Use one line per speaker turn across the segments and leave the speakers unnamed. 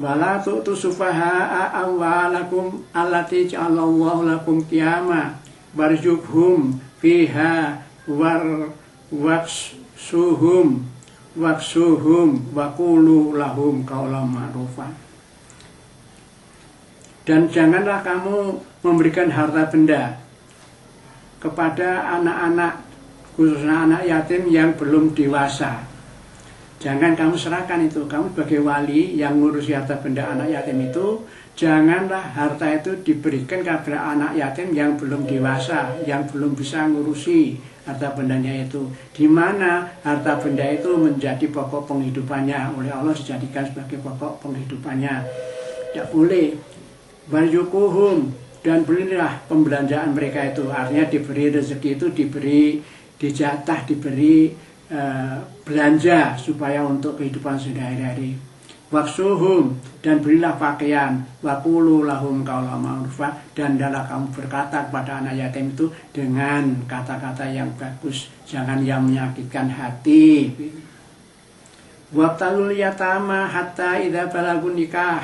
Wala tu'tu sufaha'a amwalakum allati ja'alallahu lakum qiyama warzuqhum fiha waksuhum wa qulu lahum qawlan ma'rufa. Dan janganlah kamu memberikan harta benda kepada anak-anak, khususnya anak yatim yang belum dewasa. Jangan kamu serahkan itu. Kamu sebagai wali yang ngurusi harta benda anak yatim itu, janganlah harta itu diberikan kepada anak yatim yang belum dewasa, yang belum bisa ngurusi harta bendanya itu. Di mana harta benda itu menjadi pokok penghidupannya, oleh Allah dijadikan sebagai pokok penghidupannya. Tidak boleh. Warzuquhum, dan berilah pembelanjaan mereka itu. Artinya diberi rezeki itu, diberi dijatah, diberi belanja supaya untuk kehidupan sehari-hari. Waksuhum, dan berilah pakaian. Waqulu lahum qawlan ma'rufa, dan hendaklah kamu berkata kepada anak yatim itu dengan kata-kata yang bagus, jangan yang menyakitkan hati. Wabtalul yatama hatta idza balagun nikah,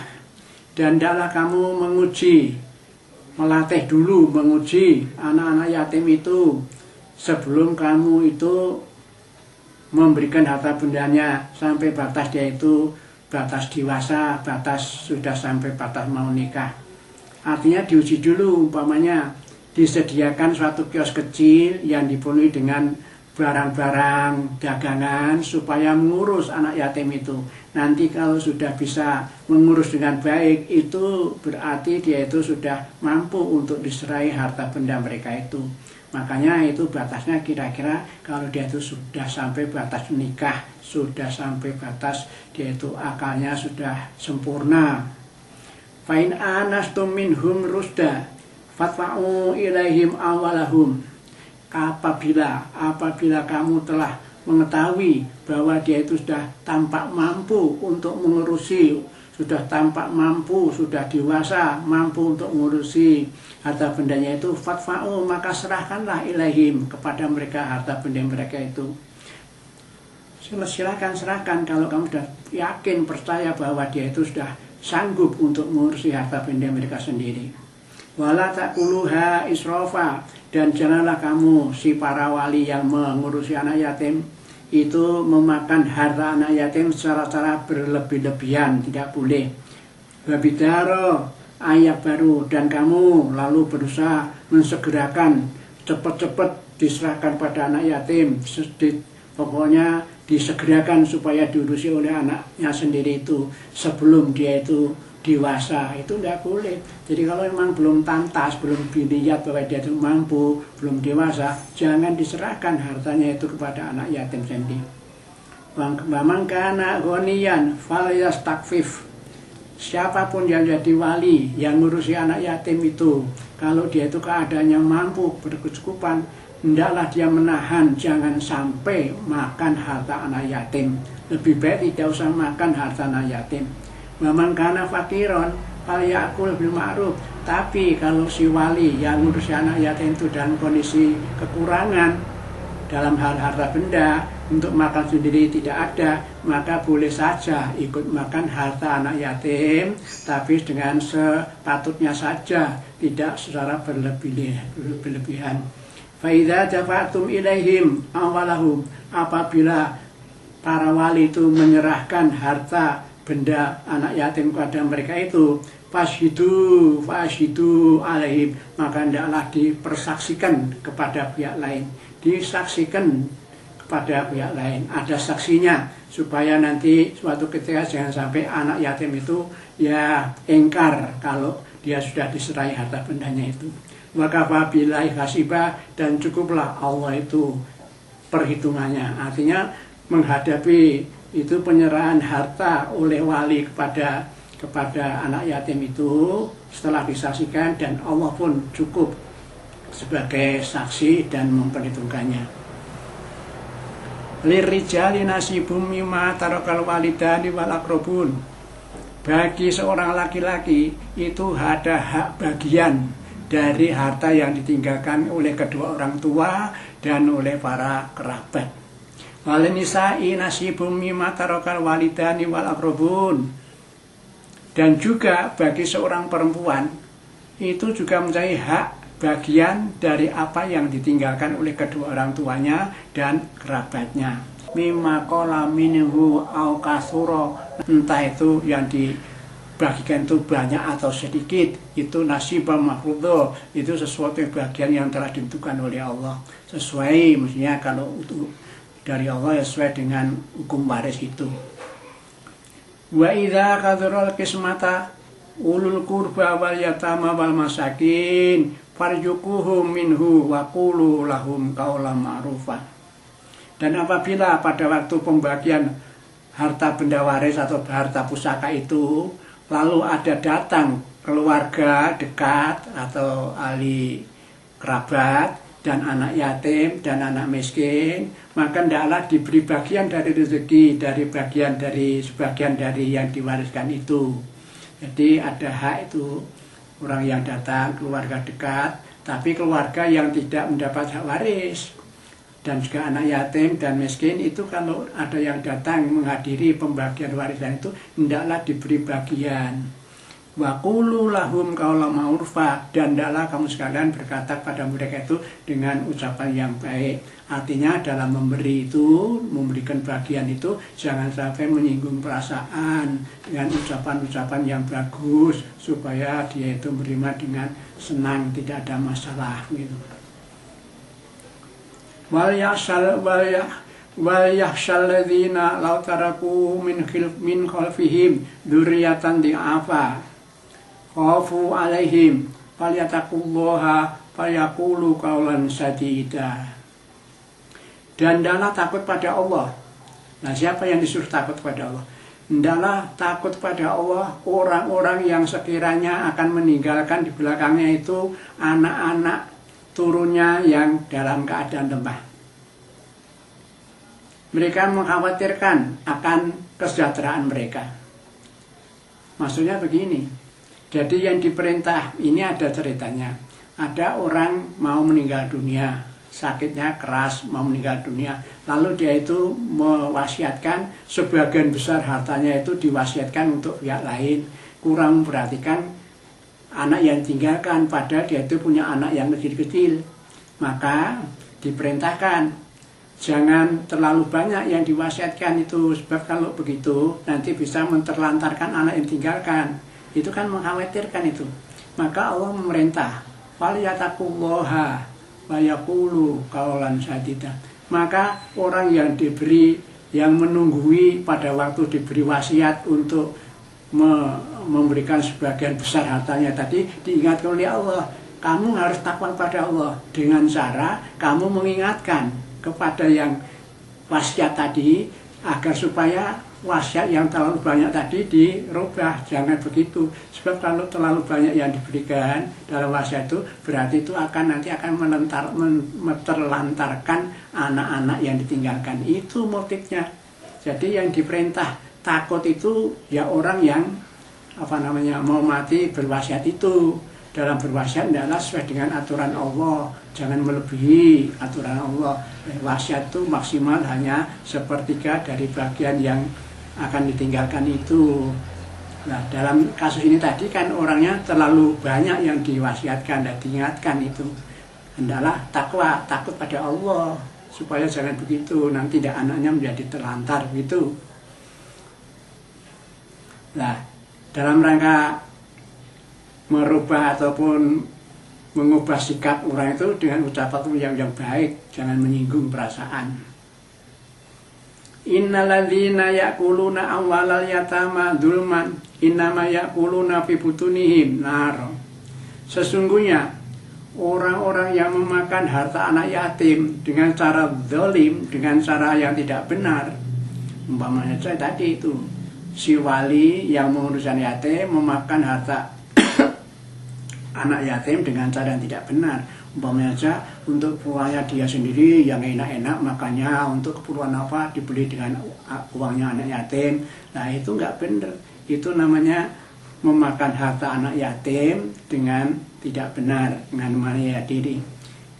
dan hendaklah kamu melatih dulu, menguji anak-anak yatim itu sebelum kamu itu memberikan harta bendanya sampai batas dia itu batas dewasa, batas sudah sampai batas mau nikah. Artinya diuji dulu, umpamanya disediakan suatu kios kecil yang dipenuhi dengan barang-barang dagangan supaya mengurus anak yatim itu. Nanti kalau sudah bisa mengurus dengan baik, itu berarti dia itu sudah mampu untuk diserai harta benda mereka itu. Makanya itu batasnya kira-kira kalau dia itu sudah sampai batas nikah, sudah sampai batas dia itu akalnya sudah sempurna. Fa'in anastum minhum rusda fatfa'u ilaihim awalahum. Apabila kamu telah mengetahui bahwa dia itu sudah tampak mampu untuk mengurusi, sudah tampak mampu, sudah dewasa, mampu untuk mengurusi harta bendanya itu, fatfa'u, maka serahkanlah ilaihim kepada mereka harta benda mereka itu. Silakan serahkan kalau kamu sudah yakin, percaya bahwa dia itu sudah sanggup untuk mengurusi harta benda mereka sendiri. Wala ta'kuluha israfa, dan janganlah kamu si para wali yang mengurusi anak yatim itu memakan harta anak yatim secara berlebih-lebihan, tidak boleh. Babidaro, ayat baru, dan kamu lalu berusaha mensegerakan cepat-cepat diserahkan pada anak yatim, pokoknya disegerakan supaya diurusi oleh anaknya sendiri itu sebelum dia itu dewasa, itu tidak boleh. Jadi kalau memang belum tantas, belum dilihat bahwa dia itu mampu, belum dewasa, jangan diserahkan hartanya itu kepada anak yatim sendiri. Waman kana ghaniyan falyastakfif. Siapapun yang jadi wali yang ngurusi anak yatim itu, kalau dia itu keadaannya mampu, berkecukupan, hendaklah dia menahan, jangan sampai makan harta anak yatim. Lebih baik tidak usah makan harta anak yatim. Waman kana fakiron falyakul bil ma'ruf. Tapi kalau si wali yang ngurusi anak yatim itu dalam kondisi kekurangan dalam hal harta benda, untuk makan sendiri tidak ada, maka boleh saja ikut makan harta anak yatim, tapi dengan sepatutnya saja, tidak secara berlebihan. Fa idza dafa'tum ilaihim awalahum, apabila para wali itu menyerahkan harta benda anak yatim kepada mereka itu, fashidu alaihim, maka hendaklah dipersaksikan kepada pihak lain, disaksikan kepada pihak lain, ada saksinya, supaya nanti suatu ketika jangan sampai anak yatim itu ya engkar kalau dia sudah diserai harta bendanya itu. Maka wabillahi hasibah, dan cukuplah Allah itu perhitungannya. Artinya menghadapi itu penyerahan harta oleh wali kepada anak yatim itu setelah disaksikan, dan Allah pun cukup sebagai saksi dan memperhitungkannya. Lirijali nasibum mimma tarakal walidani wal aqrabun. Bagi seorang laki-laki itu ada hak bagian dari harta yang ditinggalkan oleh kedua orang tua dan oleh para kerabat. Walinisa'i nasibum mimma tarakal walidani wal aqrabun. Dan juga bagi seorang perempuan itu juga mempunyai hak bagian dari apa yang ditinggalkan oleh kedua orang tuanya dan kerabatnya. Mimma qala minhu au kasura, entah itu yang dibagikan itu banyak atau sedikit, itu nasibah mahfudho, itu sesuatu bagian yang telah ditentukan oleh Allah. Sesuai, maksudnya kalau untuk dari Allah ya sesuai dengan hukum waris itu. Wa idza qadara al-qismata ulul qurba wal yatama wal masakin farjuquhum minhu wa qulu lahum qaulan ma'rufa. Dan apabila pada waktu pembagian harta benda waris atau harta pusaka itu lalu ada datang keluarga dekat atau ahli kerabat dan anak yatim dan anak miskin, maka hendaklah diberi bagian dari rezeki, dari sebagian dari yang diwariskan itu. Jadi ada hak itu orang yang datang keluarga dekat, tapi keluarga yang tidak mendapat hak waris dan juga anak yatim dan miskin itu kalau ada yang datang menghadiri pembagian warisan itu hendaklah diberi bagian. Wa qulu lahum qaulan ma'rufa, dan hendaklah kamu sekalian berkata pada mereka itu dengan ucapan yang baik. Artinya dalam memberi itu, memberikan bagian itu jangan sampai menyinggung perasaan, dengan ucapan-ucapan yang bagus supaya dia itu menerima dengan senang, tidak ada masalah gitu. Wal yahshal ladzina law taraku min khalfihim dzurriyyatan di'afa khafu alaihim falyattaqullaha fayaqulu qaulan sadida. Dan hendaklah takut pada Allah. Nah, siapa yang disuruh takut pada Allah? Hendaklah takut pada Allah orang-orang yang sekiranya akan meninggalkan di belakangnya itu anak-anak turunnya yang dalam keadaan lemah. Mereka mengkhawatirkan akan kesejahteraan mereka. Maksudnya begini. Jadi yang diperintah, ini ada ceritanya. Ada orang mau meninggal dunia, sakitnya keras, mau meninggal dunia. Lalu dia itu mewasiatkan sebagian besar hartanya itu diwasiatkan untuk pihak lain. Kurang memperhatikan anak yang tinggalkan, padahal dia itu punya anak yang kecil-kecil. Maka diperintahkan, jangan terlalu banyak yang diwasiatkan itu. Sebab kalau begitu, nanti bisa menterlantarkan anak yang tinggalkan. Itu kan mengkhawatirkan itu. Maka Allah memerintah, falyattaqullaha wa yaqulu qaulan sadida. Maka orang yang diberi, yang menunggui pada waktu diberi wasiat untuk memberikan sebagian besar hartanya tadi, diingatkan oleh Allah, kamu harus takwa pada Allah dengan cara kamu mengingatkan kepada yang wasiat tadi agar supaya wasiat yang terlalu banyak tadi dirubah. Jangan begitu, sebab kalau terlalu banyak yang diberikan dalam wasiat itu berarti itu nanti akan menelantarkan anak-anak yang ditinggalkan. Itu motifnya. Jadi yang diperintah takut itu ya orang yang mau mati berwasiat itu. Dalam berwasiat adalah sesuai dengan aturan Allah, jangan melebihi aturan Allah. Wasiat itu maksimal hanya sepertiga dari bagian yang akan ditinggalkan itu. Nah, dalam kasus ini tadi kan orangnya terlalu banyak yang diwasiatkan dan diingatkan itu. Hendaklah takwa, takut pada Allah, supaya jangan begitu, nanti tidak anaknya menjadi terlantar gitu. Nah, dalam rangka merubah ataupun mengubah sikap orang itu dengan ucapan yang baik, jangan menyinggung perasaan. Innalladzina ya'kuluna amwalal yatama dzulman innama ya'kuluna fi butunihim nar. Sesungguhnya orang-orang yang memakan harta anak yatim dengan cara zalim, dengan cara yang tidak benar, umpamanya saya tadi itu si wali yang menguruskan yatim memakan harta anak yatim dengan cara yang tidak benar. Umpamanya saja untuk keperluannya dia sendiri yang enak-enak, makanya untuk keperluan apa dibeli dengan uangnya anak yatim. Nah itu nggak benar. Itu namanya memakan harta anak yatim dengan tidak benar, dengan mania diri.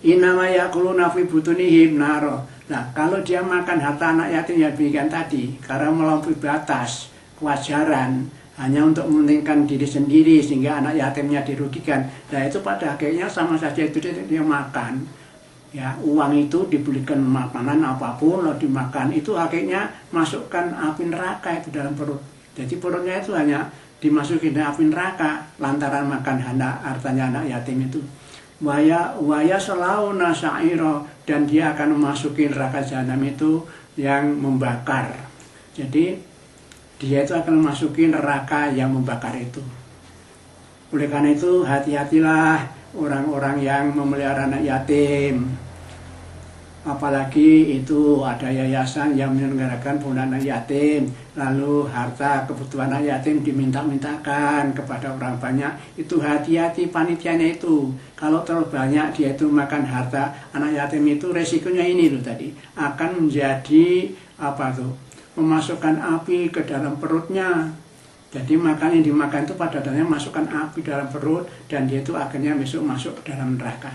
Innama yakuluna fi butunihim naro. Nah, kalau dia makan harta anak yatim yang demikian tadi, karena melampaui batas kewajaran, hanya untuk mementingkan diri sendiri sehingga anak yatimnya dirugikan, nah itu pada akhirnya sama saja itu dia makan. Ya, uang itu dibelikan makanan apapun, lalu dimakan, itu akhirnya masukkan api neraka itu dalam perut. Jadi perutnya itu hanya dimasukin api neraka lantaran makan hartanya anak yatim itu. Waya selalu nasairo, dan dia akan memasuki neraka jahanam itu yang membakar. Jadi dia itu akan memasuki neraka yang membakar itu. Oleh karena itu hati-hatilah orang-orang yang memelihara anak yatim. Apalagi itu ada yayasan yang menyelenggarakan pembelaan anak yatim, lalu harta kebutuhan anak yatim diminta-mintakan kepada orang banyak. Itu hati-hati panitianya itu. Kalau terlalu banyak dia itu makan harta anak yatim itu, resikonya ini loh tadi, akan menjadi memasukkan api ke dalam perutnya. Jadi makan yang dimakan itu pada dasarnya masukkan api dalam perut, dan dia itu akhirnya besok masuk dalam neraka.